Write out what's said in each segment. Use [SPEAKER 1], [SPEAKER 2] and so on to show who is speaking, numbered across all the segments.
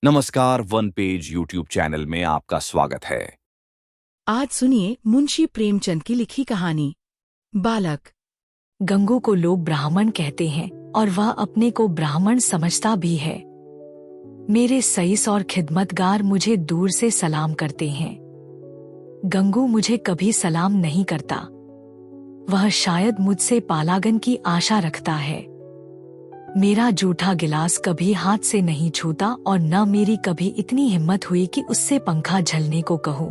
[SPEAKER 1] नमस्कार, one page YouTube channel में आपका स्वागत है।
[SPEAKER 2] आज सुनिए मुंशी प्रेमचंद की लिखी कहानी बालक।
[SPEAKER 3] गंगू को लोग ब्राह्मण कहते हैं और वह अपने को ब्राह्मण समझता भी है। मेरे सईस और खिदमतगार मुझे दूर से सलाम करते हैं। गंगू मुझे कभी सलाम नहीं करता। वह शायद मुझसे पालागन की आशा रखता है। मेरा जूठा गिलास कभी हाथ से नहीं छूता और न मेरी कभी इतनी हिम्मत हुई कि उससे पंखा झलने को कहूँ।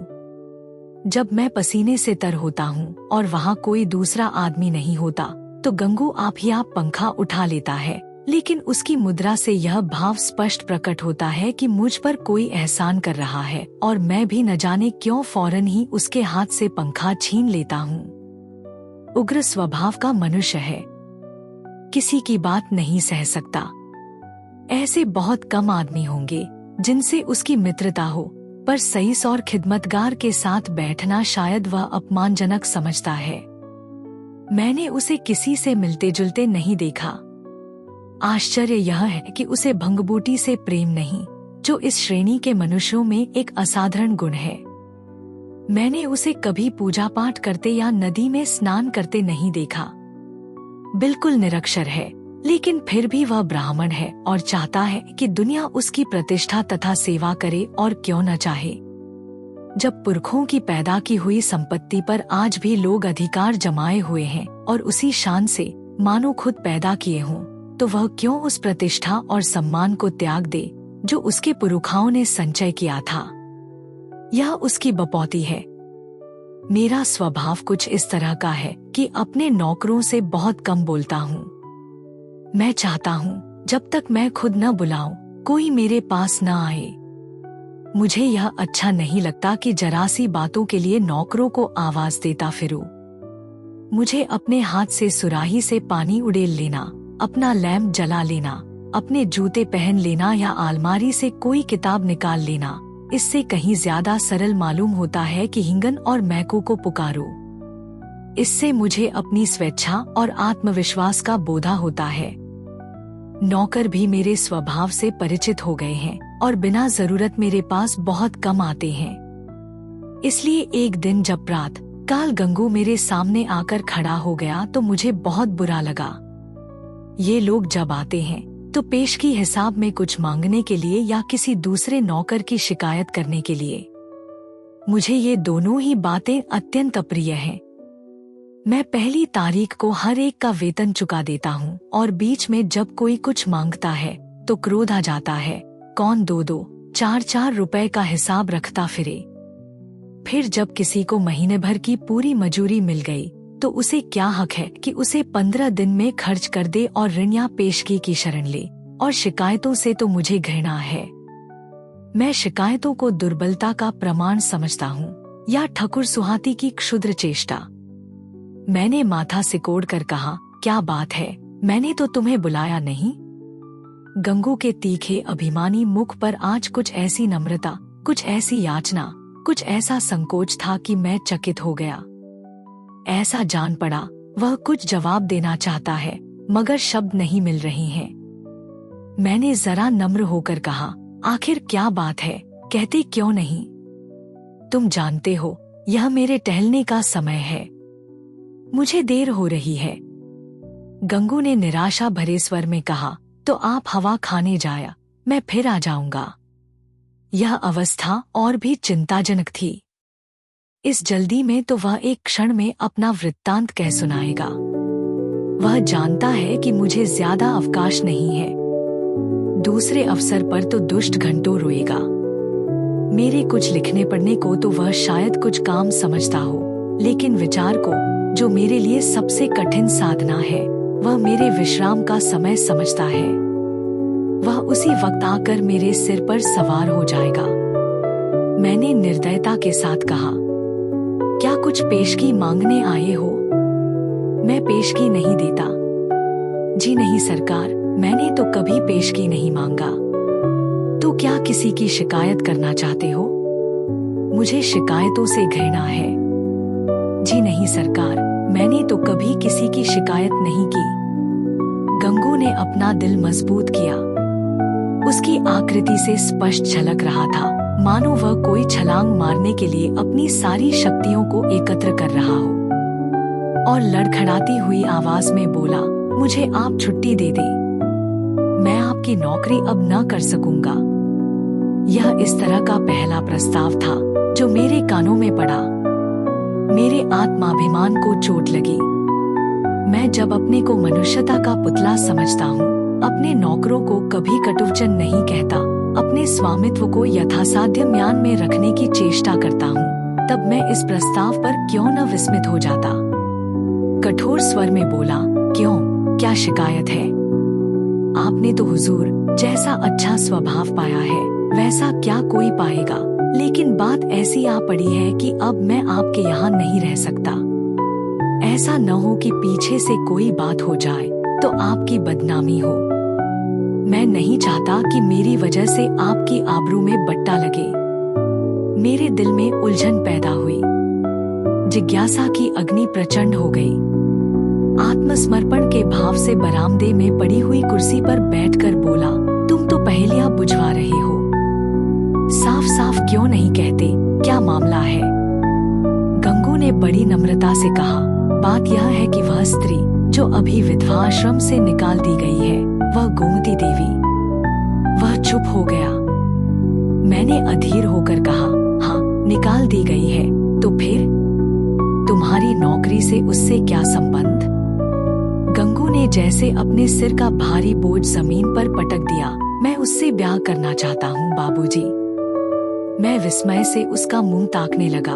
[SPEAKER 3] जब मैं पसीने से तर होता हूँ और वहाँ कोई दूसरा आदमी नहीं होता तो गंगू आप ही आप पंखा उठा लेता है, लेकिन उसकी मुद्रा से यह भाव स्पष्ट प्रकट होता है कि मुझ पर कोई एहसान कर रहा है और मैं भी न जाने क्यों फौरन ही उसके हाथ से पंखा छीन लेता हूँ। उग्र स्वभाव का मनुष्य है, किसी की बात नहीं सह सकता। ऐसे बहुत कम आदमी होंगे जिनसे उसकी मित्रता हो, पर सईस और खिदमतगार के साथ बैठना शायद वह अपमानजनक समझता है। मैंने उसे किसी से मिलते जुलते नहीं देखा। आश्चर्य यह है कि उसे भंगबूटी से प्रेम नहीं, जो इस श्रेणी के मनुष्यों में एक असाधारण गुण है। मैंने उसे कभी पूजा पाठ करते या नदी में स्नान करते नहीं देखा। बिल्कुल निरक्षर है, लेकिन फिर भी वह ब्राह्मण है और चाहता है कि दुनिया उसकी प्रतिष्ठा तथा सेवा करे, और क्यों न चाहे। जब पुरखों की पैदा की हुई संपत्ति पर आज भी लोग अधिकार जमाए हुए हैं और उसी शान से मानो खुद पैदा किए हों, तो वह क्यों उस प्रतिष्ठा और सम्मान को त्याग दे जो उसके पुरखाओं ने संचय किया था। यह उसकी बपौती है। मेरा स्वभाव कुछ इस तरह का है कि अपने नौकरों से बहुत कम बोलता हूँ। मैं चाहता हूँ जब तक मैं खुद न बुलाऊं कोई मेरे पास न आए। मुझे यह अच्छा नहीं लगता कि जरासी बातों के लिए नौकरों को आवाज देता फिरूं। मुझे अपने हाथ से सुराही से पानी उड़ेल लेना, अपना लैंप जला लेना, अपने जूते पहन लेना या अलमारी से कोई किताब निकाल लेना, इससे कहीं ज्यादा सरल मालूम होता है कि हिंगन और मैको को पुकारूं। इससे मुझे अपनी स्वेच्छा और आत्मविश्वास का बोधा होता है। नौकर भी मेरे स्वभाव से परिचित हो गए हैं और बिना जरूरत मेरे पास बहुत कम आते हैं। इसलिए एक दिन जब प्रात काल गंगू मेरे सामने आकर खड़ा हो गया तो मुझे बहुत बुरा लगा। ये लोग जब आते हैं तो पेशगी हिसाब में कुछ मांगने के लिए या किसी दूसरे नौकर की शिकायत करने के लिए। मुझे ये दोनों ही बातें अत्यंत अप्रिय हैं। मैं पहली तारीख को हर एक का वेतन चुका देता हूँ और बीच में जब कोई कुछ मांगता है तो क्रोध आ जाता है। कौन 2-2, 4-4 रुपए का हिसाब रखता फिरे। फिर जब किसी को महीने भर की पूरी मजूरी मिल गई तो उसे क्या हक है कि उसे 15 दिन में खर्च कर दे और ऋण या पेशगी की शरण ले। और शिकायतों से तो मुझे घृणा है। मैं शिकायतों को दुर्बलता का प्रमाण समझता हूँ या ठकुर सुहाती की क्षुद्र चेष्टा। मैंने माथा सिकोड़ कर कहा, क्या बात है, मैंने तो तुम्हें बुलाया नहीं। गंगू के तीखे अभिमानी मुख पर आज कुछ ऐसी नम्रता, कुछ ऐसी याचना, कुछ ऐसा संकोच था कि मैं चकित हो गया। ऐसा जान पड़ा वह कुछ जवाब देना चाहता है मगर शब्द नहीं मिल रहे हैं। मैंने जरा नम्र होकर कहा, आखिर क्या बात है, कहते क्यों नहीं। तुम जानते हो यह मेरे टहलने का समय है, मुझे देर हो रही है। गंगू ने निराशा भरे स्वर में कहा, तो आप हवा खाने जाया, मैं फिर आ जाऊंगा। यह अवस्था और भी चिंताजनक थी। इस जल्दी में तो वह एक क्षण में अपना वृत्तांत कह सुनाएगा। वह जानता है कि मुझे ज्यादा अवकाश नहीं है। दूसरे अवसर पर तो दुष्ट घंटों रोएगा। मेरे कुछ लिखने पढ़ने को तो वह शायद कुछ काम समझता हो, लेकिन विचार को, जो मेरे लिए सबसे कठिन साधना है, वह मेरे विश्राम का समय समझता है। वह उसी वक्त आकर मेरे सिर पर सवार हो जाएगा। मैंने निर्दयता के साथ कहा, क्या कुछ पेशगी मांगने आए हो? मैं पेशगी नहीं देता। जी नहीं सरकार, मैंने तो कभी पेशगी नहीं मांगा। तो क्या किसी की शिकायत करना चाहते हो? मुझे शिकायतों से घृणा है। जी नहीं सरकार, मैंने तो कभी किसी की शिकायत नहीं की। गंगू ने अपना दिल मजबूत किया। उसकी आकृति से स्पष्ट झलक रहा था, मानो वह कोई छलांग मारने के लिए अपनी सारी शक्तियों को एकत्र कर रहा हो। और लड़खड़ाती हुई आवाज में बोला, मुझे आप छुट्टी दे दें, मैं आपकी नौकरी अब न कर सकूंगा। यह इस तरह का पहला प्रस्ताव था जो मेरे कानों में पड़ा। मेरे आत्माभिमान को चोट लगी। मैं जब अपने को मनुष्यता का पुतला समझता हूँ, अपने नौकरों को कभी कटुवचन नहीं कहता, अपने स्वामित्व को यथासाध्य म्यान में रखने की चेष्टा करता हूँ, तब मैं इस प्रस्ताव पर क्यों न विस्मित हो जाता। कठोर स्वर में बोला, क्यों, क्या शिकायत है? आपने तो हुजूर जैसा अच्छा स्वभाव पाया है वैसा क्या कोई पाएगा, लेकिन बात ऐसी आ पड़ी है कि अब मैं आपके यहाँ नहीं रह सकता। ऐसा न हो कि पीछे से कोई बात हो जाए तो आपकी बदनामी हो। मैं नहीं चाहता कि मेरी वजह से आपकी आबरू में बट्टा लगे। मेरे दिल में उलझन पैदा हुई। जिज्ञासा की अग्नि प्रचंड हो गई। आत्मसमर्पण के भाव से बरामदे में पड़ी हुई कुर्सी पर बैठकर बोला, तुम तो पहेलियां बुझवा रहे हो। साफ साफ क्यों नहीं कहते, क्या मामला है? गंगू ने बड़ी नम्रता से कहा, बात यह है कि वह स्त्री जो अभी विधवा आश्रम से निकाल दी गई है, वह गोमती देवी। वह चुप हो गया। मैंने अधीर होकर कहा, हाँ, निकाल दी गई है, तो फिर तुम्हारी नौकरी से उससे क्या संबंध? गंगू ने जैसे अपने सिर का भारी बोझ जमीन पर पटक दिया। मैं उससे ब्याह करना चाहता हूँ बाबूजी। मैं विस्मय से उसका मुंह ताकने लगा।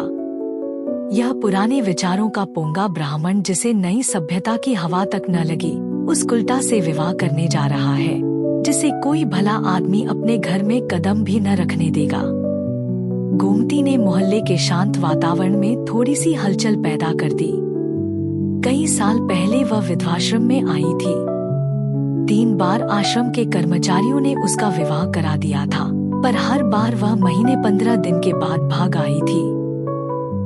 [SPEAKER 3] यह पुराने विचारों का पोंगा ब्राह्मण जिसे नई सभ्यता की हवा तक न लगी, उस कुल्टा से विवाह करने जा रहा है, जिसे कोई भला आदमी अपने घर में कदम भी न रखने देगा। गोमती ने मोहल्ले के शांत वातावरण में थोड़ी सी हलचल पैदा कर दी। कई साल पहले वह विधवाश्रम में आई थी। 3 बार आश्रम के कर्मचारियों ने उसका विवाह करा दिया था, पर हर बार वह महीने 15 दिन के बाद भाग आई थी।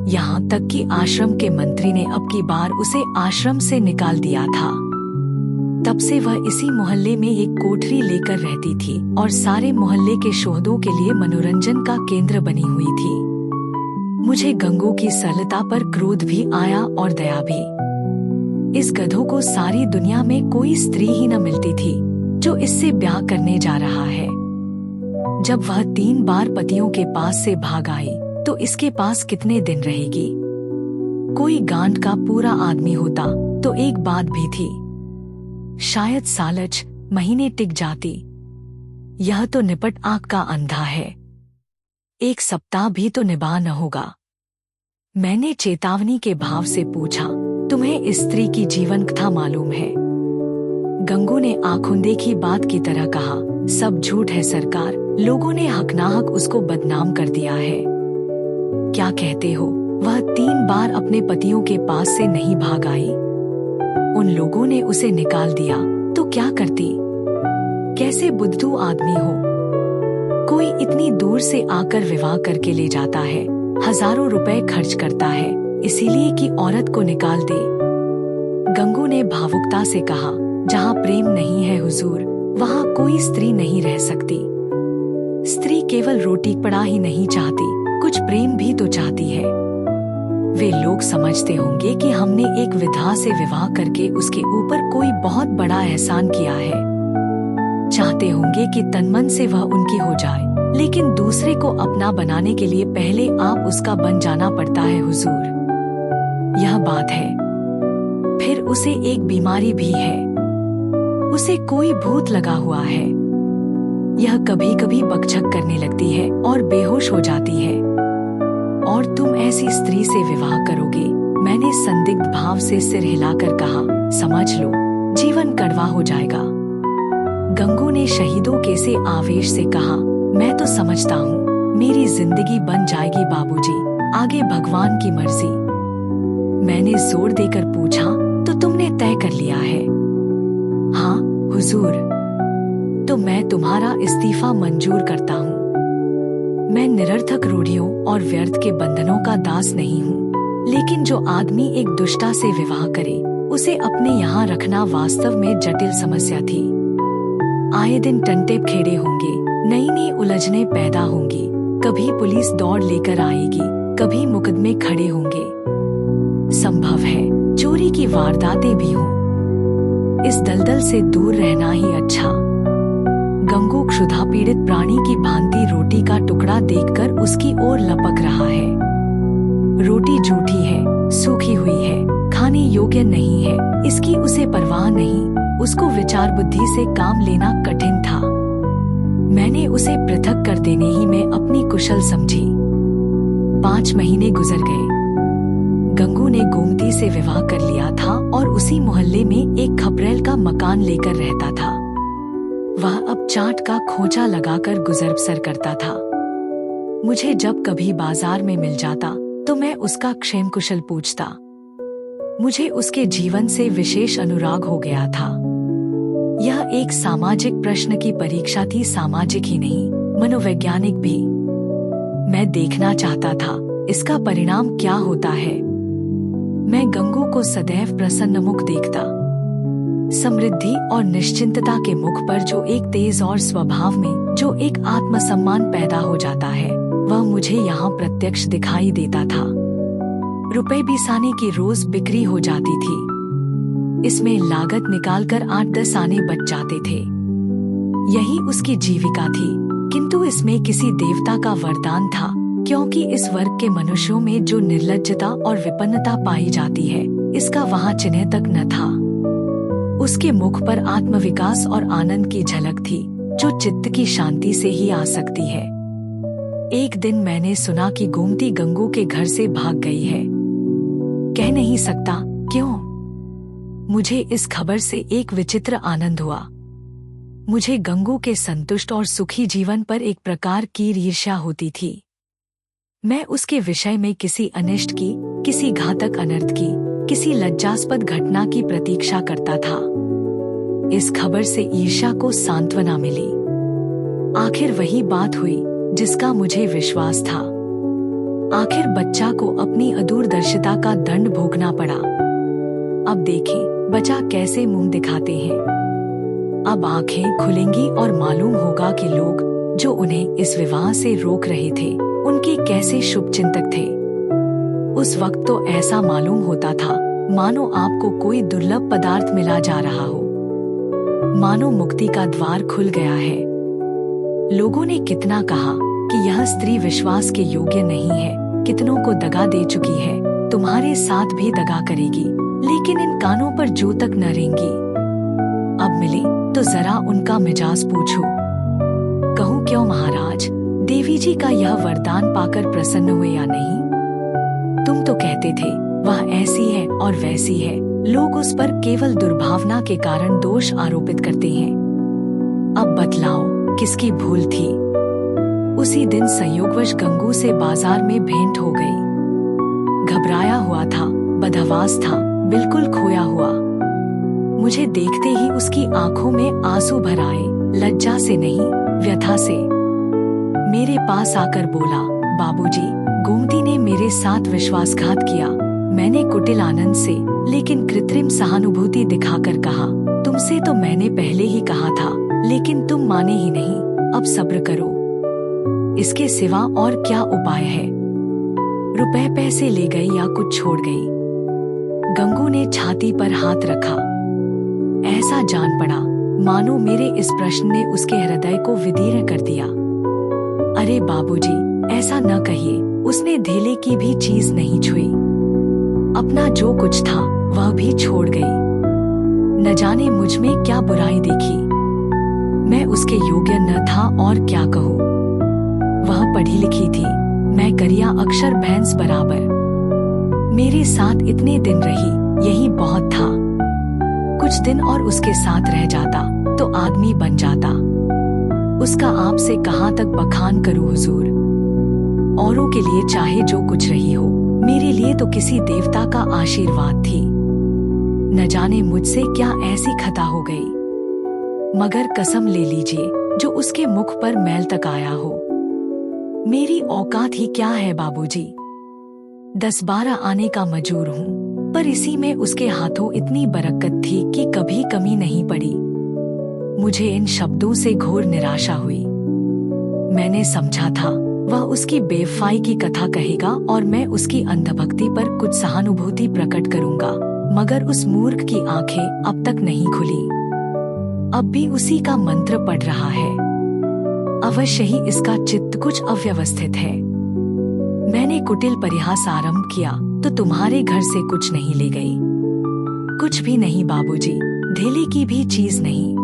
[SPEAKER 3] यहाँ तक कि आश्रम के मंत्री ने अब की बार उसे आश्रम से निकाल दिया था। तब से वह इसी मोहल्ले में एक कोठरी लेकर रहती थी और सारे मोहल्ले के शोहदों के लिए मनोरंजन का केंद्र बनी हुई थी। मुझे गंगू की सरलता पर क्रोध भी आया और दया भी। इस गधों को सारी दुनिया में कोई स्त्री ही न मिलती थी जो इससे ब्याह करने जा रहा है। जब वह 3 बार पतियों के पास से भाग आई तो इसके पास कितने दिन रहेगी? कोई गांठ का पूरा आदमी होता तो एक बात भी थी, शायद सालच महीने टिक जाती। यह तो निपट आंख का अंधा है। 1 सप्ताह भी तो निभा न होगा। मैंने चेतावनी के भाव से पूछा, तुम्हें इस स्त्री की जीवन कथा मालूम है? गंगू ने आंखोंदेखी बात की तरह कहा, सब झूठ है सरकार, लोगों ने हकनाहक उसको बदनाम कर दिया है। क्या कहते हो? वह 3 बार अपने पतियों के पास से नहीं भाग आई। उन लोगों ने उसे निकाल दिया तो क्या करती? कैसे बुद्धू आदमी हो। कोई इतनी दूर से आकर विवाह करके ले जाता है, हजारों रुपए खर्च करता है, इसीलिए कि औरत को निकाल दे। गंगू ने भावुकता से कहा, जहाँ प्रेम नहीं है हुजूर, वहाँ कोई स्त्री नहीं रह सकती। स्त्री केवल रोटी कपड़ा ही नहीं चाहती, कुछ प्रेम भी तो चाहती है। वे लोग समझते होंगे कि हमने एक विधवा से विवाह करके उसके ऊपर कोई बहुत बड़ा एहसान किया है। चाहते होंगे कि तनमन से वह उनकी हो जाए, लेकिन दूसरे को अपना बनाने के लिए पहले आप उसका बन जाना पड़ता है हुजूर। यह बात है। फिर उसे एक बीमारी भी है, उसे कोई भूत लगा हुआ है। यह कभी कभी बकझक करने लगती है और बेहोश हो जाती है। और तुम ऐसी स्त्री से विवाह करोगे? मैंने संदिग्ध भाव से सिर हिलाकर कहा, समझ लो, जीवन कड़वा हो जाएगा। गंगू ने शहीदों के से आवेश से कहा, मैं तो समझता हूँ मेरी जिंदगी बन जाएगी बाबूजी, आगे भगवान की मर्जी। मैंने जोर देकर पूछा, तो तुमने तय कर लिया है? हाँ हुजूर। तो मैं तुम्हारा इस्तीफा मंजूर करता हूँ। मैं निरर्थक रूढ़ियों और व्यर्थ के बंधनों का दास नहीं हूँ, लेकिन जो आदमी एक दुष्टा से विवाह करे, उसे अपने यहाँ रखना वास्तव में जटिल समस्या थी। आए दिन टंटे खेड़े होंगे, नई नई उलझने पैदा होंगी। कभी पुलिस दौड़ लेकर आएगी, कभी मुकदमे खड़े होंगे। संभव है चोरी की वारदातें भी हों। इस दलदल से दूर रहना ही अच्छा। गंगू क्षुधा पीड़ित प्राणी की भांति रोटी का टुकड़ा देखकर उसकी ओर लपक रहा है। रोटी जूठी है, सूखी हुई है, खाने योग्य नहीं है, इसकी उसे परवाह नहीं। उसको विचार बुद्धि से काम लेना कठिन था। मैंने उसे पृथक कर देने ही में अपनी कुशल समझी। 5 महीने गुजर गए। गंगू ने गोमती से विवाह कर लिया था और उसी मोहल्ले में एक खपरेल का मकान लेकर रहता था। वह अब चाट का खोचा लगाकर गुजर बसर करता था। मुझे जब कभी बाजार में मिल जाता तो मैं उसका क्षेम कुशल पूछता। मुझे उसके जीवन से विशेष अनुराग हो गया था। यह एक सामाजिक प्रश्न की परीक्षा थी, सामाजिक ही नहीं, मनोवैज्ञानिक भी। मैं देखना चाहता था इसका परिणाम क्या होता है। मैं गंगू को सदैव प्रसन्न मुख देखता। समृद्धि और निश्चिंतता के मुख पर जो एक तेज और स्वभाव में जो एक आत्मसम्मान पैदा हो जाता है, वह मुझे यहाँ प्रत्यक्ष दिखाई देता था। रुपए बीस आने की रोज बिक्री हो जाती थी। इसमें लागत निकालकर 8-10 आने बच जाते थे। यही उसकी जीविका थी। किंतु इसमें किसी देवता का वरदान था, क्योंकि इस वर्ग के मनुष्यों में जो निर्लज्जता और विपन्नता पाई जाती है, इसका वहाँ चिन्ह तक न था। उसके मुख पर आत्मविकास और आनंद की झलक थी, जो चित्त की शांति से ही आ सकती है। एक दिन मैंने सुना कि गोमती गंगू के घर से भाग गई है। कह नहीं सकता क्यों। मुझे इस खबर से एक विचित्र आनंद हुआ। मुझे गंगू के संतुष्ट और सुखी जीवन पर एक प्रकार की ईर्ष्या होती थी। मैं उसके विषय में किसी अनिष्ट की, किसी घातक अनर्थ की, किसी लज्जास्पद घटना की प्रतीक्षा करता था। इस खबर से ईर्ष्या को सांत्वना मिली। आखिर वही बात हुई जिसका मुझे विश्वास था। आखिर बच्चा को अपनी अदूरदर्शिता का दंड भोगना पड़ा। अब देखें बच्चा कैसे मुंह दिखाते हैं। अब आंखें खुलेंगी और मालूम होगा कि लोग जो उन्हें इस विवाह से रोक रहे थे, उनके कैसे शुभ चिंतक थे। उस वक्त तो ऐसा मालूम होता था मानो आपको कोई दुर्लभ पदार्थ मिला जा रहा हो, मानो मुक्ति का द्वार खुल गया है। लोगों ने कितना कहा कि यह स्त्री विश्वास के योग्य नहीं है, कितनों को दगा दे चुकी है, तुम्हारे साथ भी दगा करेगी, लेकिन इन कानों पर जो तक न रेंगी। अब मिले तो जरा उनका मिजाज पूछो। कहूँ क्यों महाराज, देवी जी का यह वरदान पाकर प्रसन्न हुए या नहीं? तुम तो कहते थे वह ऐसी है और वैसी है। लोग उस पर केवल दुर्भावना के कारण दोष आरोपित करते हैं। अब बतलाओ किसकी भूल थी? उसी दिन संयोगवश गंगू से बाजार में भेंट हो गई। घबराया हुआ था, बदहवास था, बिल्कुल खोया हुआ। मुझे देखते ही उसकी आंखों में आंसू भर आए, लज्जा से नहीं, व्यथा से। मेरे पास आकर बोला, बाबूजी, गोमती ने मेरे साथ विश्वासघात किया। मैंने कुटिल आनंद से लेकिन कृत्रिम सहानुभूति दिखाकर कहा, तुमसे तो मैंने पहले ही कहा था, लेकिन तुम माने ही नहीं। अब सब्र करो, इसके सिवा और क्या उपाय है? रुपए पैसे ले गई या कुछ छोड़ गई? गंगू ने छाती पर हाथ रखा। ऐसा जान पड़ा मानो मेरे इस प्रश्न ने उसके हृदय को विदीर्ण कर दिया। अरे बाबूजी, ऐसा न कहिए, उसने धेले की भी चीज नहीं छुई। अपना जो कुछ था वह भी छोड़ गई। न जाने मुझ में क्या बुराई देखी। मैं उसके योग्य न था और क्या कहूँ। वह पढ़ी लिखी थी, मैं करिया अक्षर भैंस बराबर। मेरे साथ इतने दिन रही, यही बहुत था। कुछ दिन और उसके साथ रह जाता तो आदमी बन जाता। उसका आपसे कहाँ तक बखान करूँ हुजूर। औरों के लिए चाहे जो कुछ रही हो, मेरे लिए तो किसी देवता का आशीर्वाद थी। न जाने मुझसे क्या ऐसी खता हो गई। मगर कसम ले लीजिए, जो उसके मुख पर मैल तक आया हो। मेरी औकात ही क्या है बाबूजी। 10-12 आने का मजूर हूँ, पर इसी में उसके हाथों इतनी बरकत थी कि कभी कमी नहीं पड़ी। मुझे इन शब्दों से घोर निराशा हुई। मैंने समझा था वह उसकी बेवफाई की कथा कहेगा और मैं उसकी अंधभक्ति पर कुछ सहानुभूति प्रकट करूंगा, मगर उस मूर्ख की आंखें अब तक नहीं खुली। अब भी उसी का मंत्र पढ़ रहा है। अवश्य ही इसका चित्त कुछ अव्यवस्थित है। मैंने कुटिल परिहास आरंभ किया तो तुम्हारे घर से कुछ नहीं ले गई। कुछ भी नहीं बाबूजी, ढेले की भी चीज नहीं।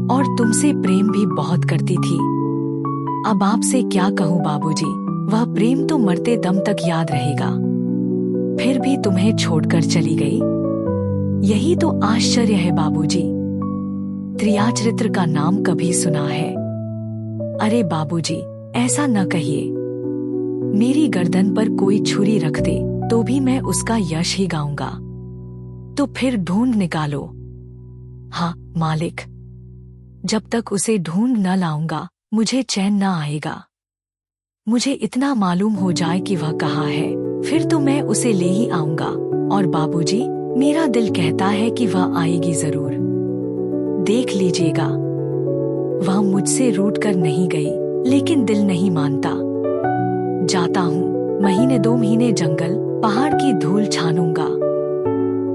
[SPEAKER 3] और तुमसे प्रेम भी बहुत करती थी। अब आपसे क्या कहूँ बाबूजी, वह प्रेम तो मरते दम तक याद रहेगा। फिर भी तुम्हें छोड़कर चली गई। यही तो आश्चर्य है बाबूजी। त्रियाचरित्र का नाम कभी सुना है? अरे बाबूजी, ऐसा न कहिए। मेरी गर्दन पर कोई छुरी रख दे तो भी मैं उसका यश ही गाऊंगा। तो फिर ढूंढ निकालो। हाँ मालिक, जब तक उसे ढूंढ न लाऊंगा मुझे चैन न आएगा। मुझे इतना मालूम हो जाए कि वह कहाँ है, फिर तो मैं उसे ले ही आऊंगा। और बाबूजी, मेरा दिल कहता है कि वह आएगी जरूर। देख लीजिएगा, वह मुझसे रूठ कर नहीं गई, लेकिन दिल नहीं मानता। जाता हूँ, महीने 2 महीने जंगल पहाड़ की धूल छानूंगा।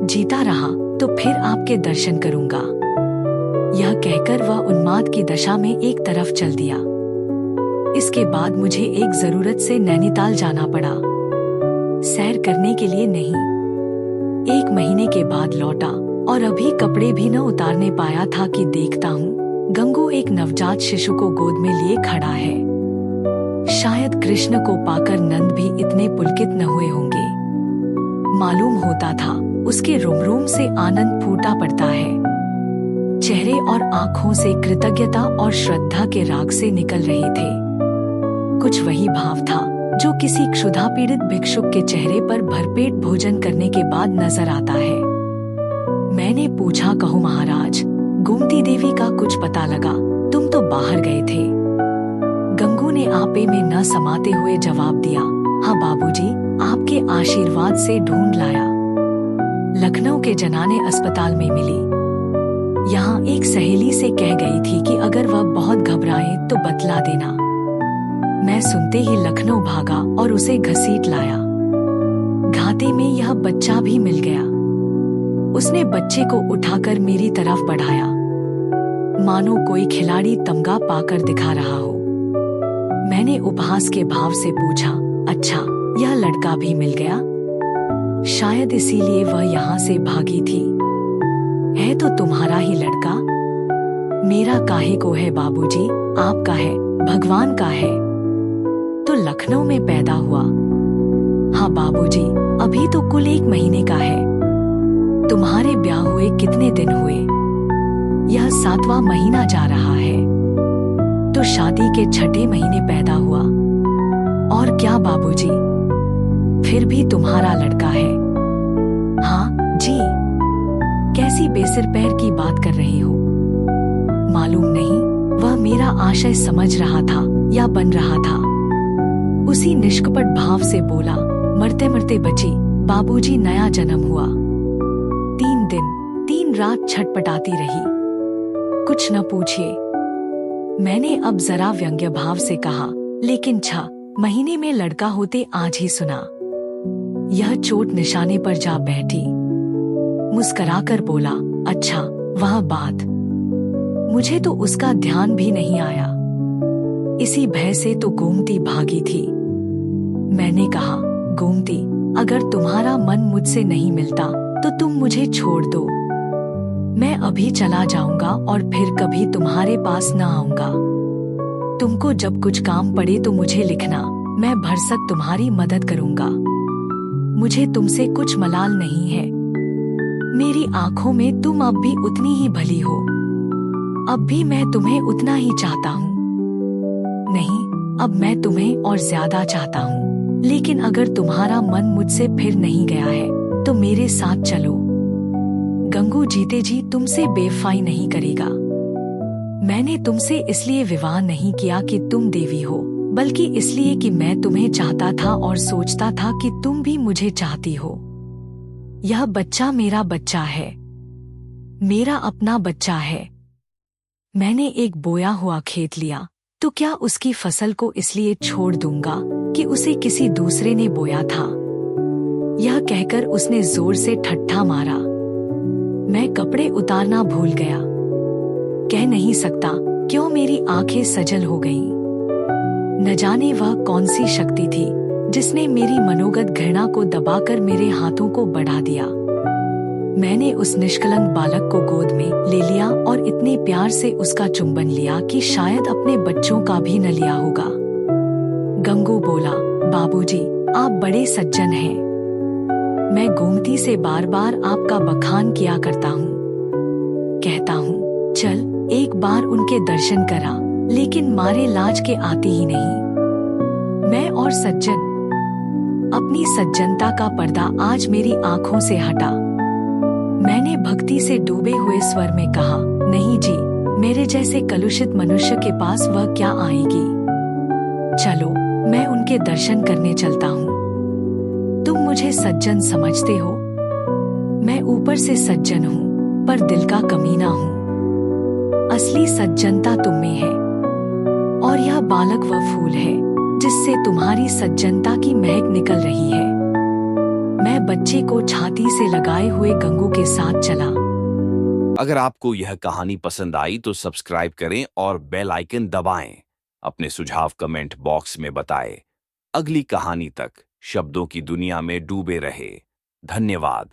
[SPEAKER 3] जीता रहा तो फिर आपके दर्शन करूंगा। यह कहकर वह उन्माद की दशा में एक तरफ चल दिया। इसके बाद मुझे एक जरूरत से नैनीताल जाना पड़ा, सैर करने के लिए नहीं। 1 महीने के बाद लौटा और अभी कपड़े भी न उतारने पाया था कि देखता हूँ गंगू एक नवजात शिशु को गोद में लिए खड़ा है। शायद कृष्ण को पाकर नंद भी इतने पुलकित न हुए होंगे। मालूम होता था उसके रोम-रोम से आनंद फूटा पड़ता है। चेहरे और आंखों से कृतज्ञता और श्रद्धा के राग से निकल रहे थे। कुछ वही भाव था जो किसी क्षुधा पीड़ित भिक्षुक के चेहरे पर भरपेट भोजन करने के बाद नजर आता है। मैंने पूछा, कहो महाराज, गोमती देवी का कुछ पता लगा? तुम तो बाहर गए थे। गंगू ने आपे में न समाते हुए जवाब दिया, हाँ बाबूजी, आपके आशीर्वाद से ढूंढ लाया। लखनऊ के जनाने अस्पताल में मिली। यहाँ एक सहेली से कह गई थी कि अगर वह बहुत घबराए तो बतला देना। मैं सुनते ही लखनऊ भागा और उसे घसीट लाया। घाते में यह बच्चा भी मिल गया। उसने बच्चे को उठाकर मेरी तरफ बढ़ाया, मानो कोई खिलाड़ी तमगा पाकर दिखा रहा हो। मैंने उपहास के भाव से पूछा, अच्छा, यह लड़का भी मिल गया? शायद इसीलिए वह यहाँ से भागी थी। है तो तुम्हारा ही लड़का। मेरा काहे को है बाबूजी, आपका है, भगवान का है। तो लखनऊ में पैदा हुआ? हाँ बाबूजी, अभी तो कुल 1 महीने का है। तुम्हारे ब्याह हुए कितने दिन हुए? यह 7वां महीना जा रहा है। तो शादी के 6ठे महीने पैदा हुआ। और क्या बाबूजी, फिर भी तुम्हारा लड़का है? हाँ जी। कैसी बेसिर पैर की बात कर रहे हो? मालूम नहीं वह मेरा आशय समझ रहा था या बन रहा था। उसी निष्कपट भाव से बोला, मरते मरते बची, बाबूजी नया जन्म हुआ। 3 दिन 3 रात छटपटाती रही। कुछ न पूछिए। मैंने अब जरा व्यंग्य भाव से कहा, लेकिन 6 महीने में लड़का होते आज ही सुना। यह चोट निशाने पर जा बैठी। मुस्कराकर बोला, अच्छा, वह बात। मुझे तो उसका ध्यान भी नहीं आया। इसी भय से तो गोमती भागी थी। मैंने कहा, गोमती, अगर तुम्हारा मन मुझसे नहीं मिलता तो तुम मुझे छोड़ दो। मैं अभी चला जाऊंगा और फिर कभी तुम्हारे पास न आऊंगा। तुमको जब कुछ काम पड़े तो मुझे लिखना, मैं भरसक तुम्हारी मदद करूंगा। मुझे तुमसे कुछ मलाल नहीं है। मेरी आंखों में तुम अब भी उतनी ही भली हो। अब भी मैं तुम्हें उतना ही चाहता हूँ। नहीं, अब मैं तुम्हें और ज्यादा चाहता हूँ। लेकिन अगर तुम्हारा मन मुझसे फिर नहीं गया है तो मेरे साथ चलो। गंगू जीते जी तुमसे बेवफाई नहीं करेगा। मैंने तुमसे इसलिए विवाह नहीं किया कि तुम देवी हो, बल्कि इसलिए कि मैं तुम्हें चाहता था और सोचता था कि तुम भी मुझे चाहती हो। यह बच्चा मेरा बच्चा है, मेरा अपना बच्चा है। मैंने एक बोया हुआ खेत लिया तो क्या उसकी फसल को इसलिए छोड़ दूंगा कि उसे किसी दूसरे ने बोया था? यह कहकर उसने जोर से ठट्ठा मारा। मैं कपड़े उतारना भूल गया। कह नहीं सकता क्यों मेरी आंखें सजल हो गईं। न जाने वह कौन सी शक्ति थी जिसने मेरी मनोगत घृणा को दबाकर मेरे हाथों को बढ़ा दिया। मैंने उस निष्कलंक बालक को गोद में ले लिया और इतने प्यार से उसका चुंबन लिया कि शायद अपने बच्चों का भी न लिया होगा। गंगू बोला, बाबूजी, आप बड़े सज्जन हैं। मैं गोमती से बार बार आपका बखान किया करता हूँ। कहता हूँ चल एक बार उनके दर्शन करा, लेकिन मारे लाज के आती ही नहीं। मैं और सज्जन। अपनी सज्जनता का पर्दा आज मेरी आंखों से हटा। मैंने भक्ति से डूबे हुए स्वर में कहा, नहीं जी, मेरे जैसे कलुषित मनुष्य के पास वह क्या आएगी। चलो मैं उनके दर्शन करने चलता हूँ। तुम मुझे सज्जन समझते हो? मैं ऊपर से सज्जन हूँ पर दिल का कमीना हूँ। असली सज्जनता तुम में है और यह बालक वह फूल है जिससे तुम्हारी सज्जनता की महक निकल रही है। मैं बच्चे को छाती से लगाए हुए गंगू के साथ चला।
[SPEAKER 1] अगर आपको यह कहानी पसंद आई तो सब्सक्राइब करें और बेल आइकन दबाएं। अपने सुझाव कमेंट बॉक्स में बताएं। अगली कहानी तक शब्दों की दुनिया में डूबे रहे। धन्यवाद।